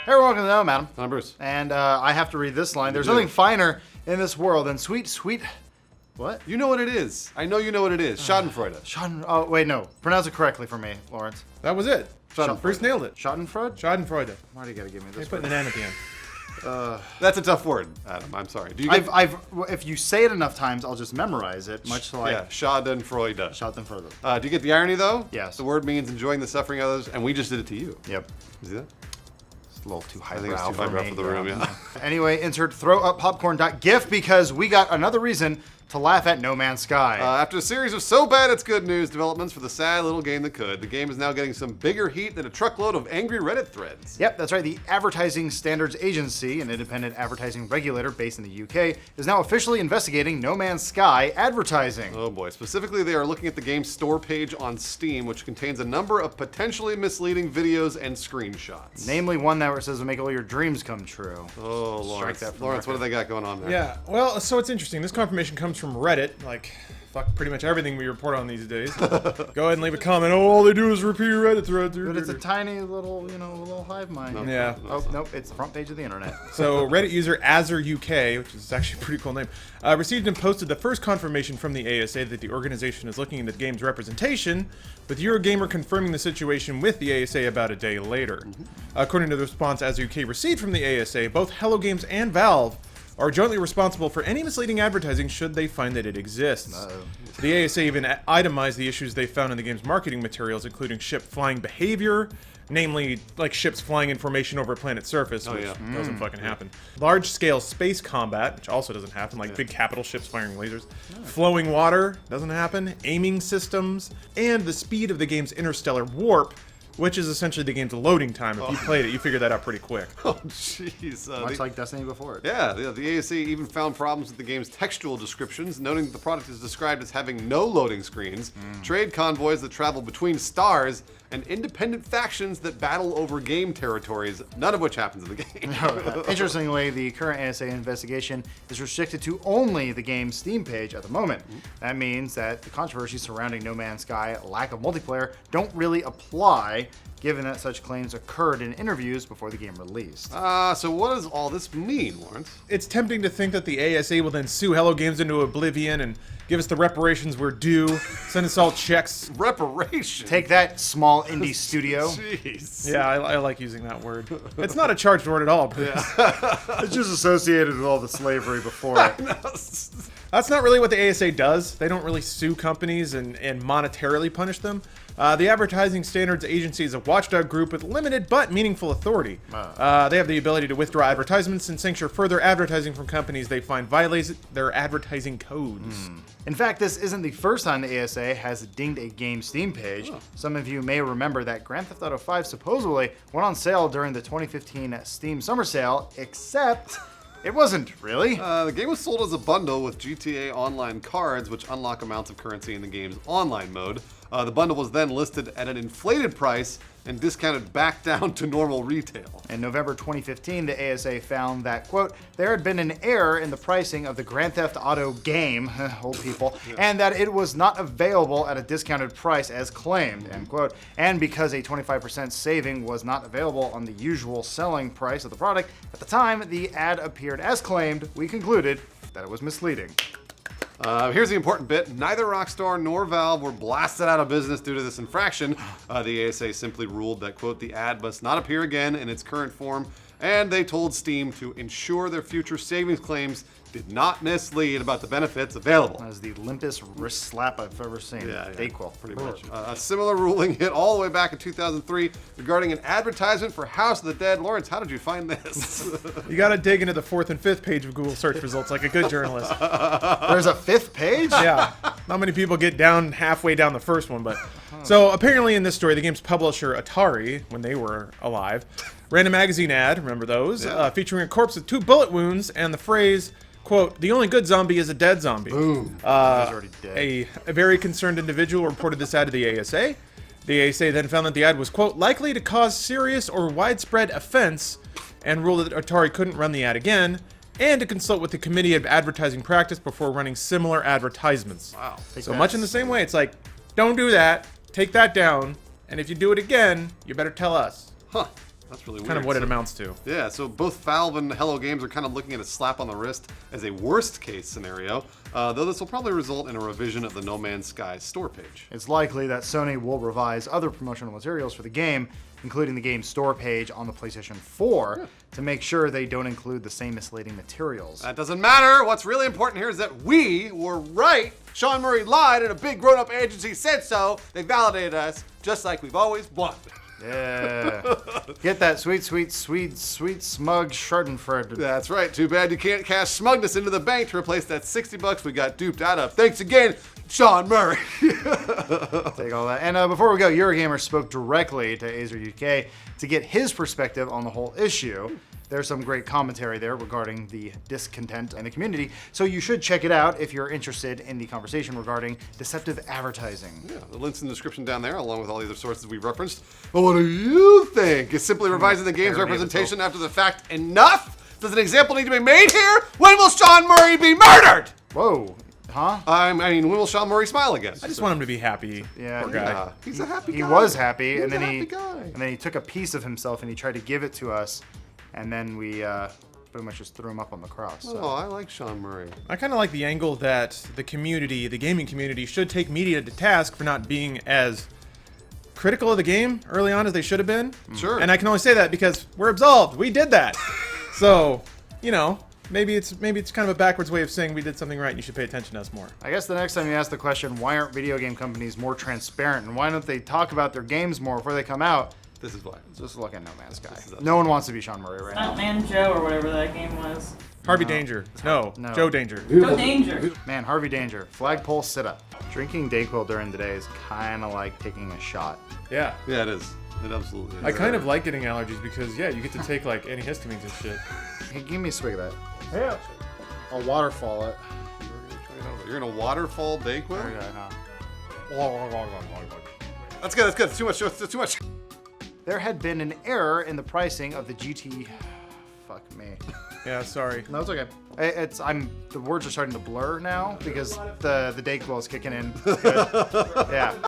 Hey, welcome to the Know, madam. I'm Bruce. And I have to read this line. There's nothing finer in this world than sweet. What? You know what it is. I know you know what it is. Schadenfreude. Oh, wait, no. Pronounce it correctly for me, Lawrence. That was it. Schadenfreude. Bruce nailed it. Schadenfreude? Schadenfreude. Why do you gotta give me They this put word? an N at the end. That's a tough word, Adam. I'm sorry. Do you get... If you say it enough times, I'll just memorize it, much like Yeah, Schadenfreude. Schadenfreude. Do you get the irony, though? Yes. The word means enjoying the suffering of others, and we just did it to you. Yep. You see that? It's a little too I think it's highbrow too highbrow me, for the room, yeah. Anyway, insert throw up popcorn.gif because we got another reason to laugh at No Man's Sky. After a series of so bad it's good news developments for the sad little game that could, the game is now getting some bigger heat than a truckload of angry Reddit threads. Yep, that's right. The Advertising Standards Agency, an independent advertising regulator based in the UK, is now officially investigating No Man's Sky advertising. Oh boy. Specifically, they are looking at the game's store page on Steam, which contains a number of potentially misleading videos and screenshots. Namely one that says will make all your dreams come true. Oh, Lawrence. that from Lawrence, what record. do they got going on there? Yeah, well, so it's interesting. This confirmation comes from Reddit, like, fuck pretty much everything we report on these days. Go ahead and leave a comment. Oh, all they do is repeat Reddit threads. But it's a tiny little, little hive mind. No. Yeah. Oh, nope, it's the front page of the internet. So Reddit user Azure UK, which is actually a pretty cool name, received and posted the first confirmation from the ASA that the organization is looking into the game's representation, with Eurogamer confirming the situation with the ASA about a day later. According to the response Azure UK received from the ASA, both Hello Games and Valve are jointly responsible for any misleading advertising should they find that it exists. The ASA even itemized the issues they found in the game's marketing materials, including ship flying behavior, namely like ships flying in formation over a planet's surface, which doesn't fucking happen. Large-scale space combat, which also doesn't happen, like big capital ships firing lasers. Flowing water, doesn't happen. Aiming systems, and the speed of the game's interstellar warp, which is essentially the game's loading time. If you played it, you figured that out pretty quick. Oh, jeez. Much like Destiny before it. Yeah, the ASA even found problems with the game's textual descriptions, noting that the product is described as having no loading screens, trade convoys that travel between stars, and independent factions that battle over game territories, none of which happens in the game. Interestingly, the current ASA investigation is restricted to only the game's Steam page at the moment. That means that the controversies surrounding No Man's Sky, lack of multiplayer, don't really apply, given that such claims occurred in interviews before the game released. So what does all this mean, Lawrence? It's tempting to think that the ASA will then sue Hello Games into oblivion and give us the reparations we're due, send us all checks. Reparation? Take that, small indie studio. Jeez. Yeah, I like using that word. It's not a charged word at all, but It's just associated with all the slavery before it. that's not really what the ASA does. They don't really sue companies and monetarily punish them. The Advertising Standards Agency is a watchdog group with limited but meaningful authority. They have the ability to withdraw advertisements and censure further advertising from companies they find violates their advertising codes. In fact, this isn't the first time the ASA has dinged a game's Steam page. Some of you may remember that Grand Theft Auto 5 supposedly went on sale during the 2015 Steam Summer Sale, except it wasn't really. The game was sold as a bundle with GTA Online cards, which unlock amounts of currency in the game's online mode. The bundle was then listed at an inflated price and discounted back down to normal retail. In November 2015, the ASA found that, quote, there had been an error in the pricing of the Grand Theft Auto game, old people, and that it was not available at a discounted price as claimed, end quote. And because a 25% saving was not available on the usual selling price of the product, at the time the ad appeared as claimed, we concluded that it was misleading. Here's the important bit. Neither Rockstar nor Valve were blasted out of business due to this infraction. The ASA simply ruled that, quote, the ad must not appear again in its current form, and they told Steam to ensure their future savings claims did not mislead about the benefits available. That was the limpest wrist slap I've ever seen. Yeah, Dayquil. pretty much. A similar ruling hit all the way back in 2003 regarding an advertisement for House of the Dead. Lawrence, how did you find this? You gotta dig into the 4th and 5th page of Google search results like a good journalist. There's a 5th page? Yeah, not many people get down halfway down the first one, but... So apparently in this story, the game's publisher, Atari, when they were alive, ran a magazine ad, remember those, featuring a corpse with 2 bullet wounds and the phrase, quote, the only good zombie is a dead zombie. Boom. He's already dead. A very concerned individual reported this ad to the ASA. The ASA then found that the ad was, quote, likely to cause serious or widespread offense and ruled that Atari couldn't run the ad again and to consult with the Committee of Advertising Practice before running similar advertisements. Wow. So much in the same way, it's like, don't do that, take that down, and if you do it again, you better tell us. Huh. That's really weird. Kind of what it amounts to. Yeah, so both Valve and Hello Games are kind of looking at a slap on the wrist as a worst case scenario, though this will probably result in a revision of the No Man's Sky store page. It's likely that Sony will revise other promotional materials for the game, including the game's store page on the PlayStation 4, to make sure they don't include the same misleading materials. That doesn't matter. What's really important here is that we were right. Sean Murray lied and a big grown-up agency said so. They validated us, just like we've always won. Yeah. Get that sweet smug Schadenfreude. That's right. Too bad you can't cash smugness into the bank to replace that $60 we got duped out of. Thanks again, Sean Murray. Take all that. And before we go, Eurogamer spoke directly to Azer UK to get his perspective on the whole issue. There's some great commentary there regarding the discontent in the community, so you should check it out if you're interested in the conversation regarding deceptive advertising. Yeah, the link's in the description down there, along with all the other sources we've referenced. But what do you think? Is simply revising the game's representation after the fact enough? Does an example need to be made here? When will Sean Murray be murdered? Whoa. Huh? I mean, when will Sean Murray smile again? I just want him to be happy. Yeah, Poor guy. Yeah, he's a happy guy. He was happy, He's and then a happy guy. and then he took a piece of himself and he tried to give it to us, and then we pretty much just threw him up on the cross. So. Oh, I like Sean Murray. I kind of like the angle that the community, the gaming community, should take media to task for not being as critical of the game early on as they should have been. Sure. And I can only say that because we're absolved. We did that. So, you know, maybe it's kind of a backwards way of saying we did something right and you should pay attention to us more. I guess the next time you ask the question, why aren't video game companies more transparent, and why don't they talk about their games more before they come out? This is why. Just look at No Man's Sky. No one wants to be Sean Murray right now. Stuntman Joe or whatever that game was. Harvey Danger. No. No. Joe Danger. Joe Danger. Man, Harvey Danger. Flagpole sit-up. Drinking Dayquil during the day is kind of like taking a shot. Yeah. Yeah, it is. It absolutely is. I kind of like getting allergies because, yeah, you get to take, like, antihistamines and shit. Hey, give me a swig of that. Yeah. I'll waterfall it. You're gonna waterfall Dayquil? Yeah, That's good. That's good. It's too much. It's too much. There had been an error in the pricing of the GT. Fuck me. Yeah, sorry. No, it's okay. The words are starting to blur now because the Dayquil is kicking in. Good. Yeah.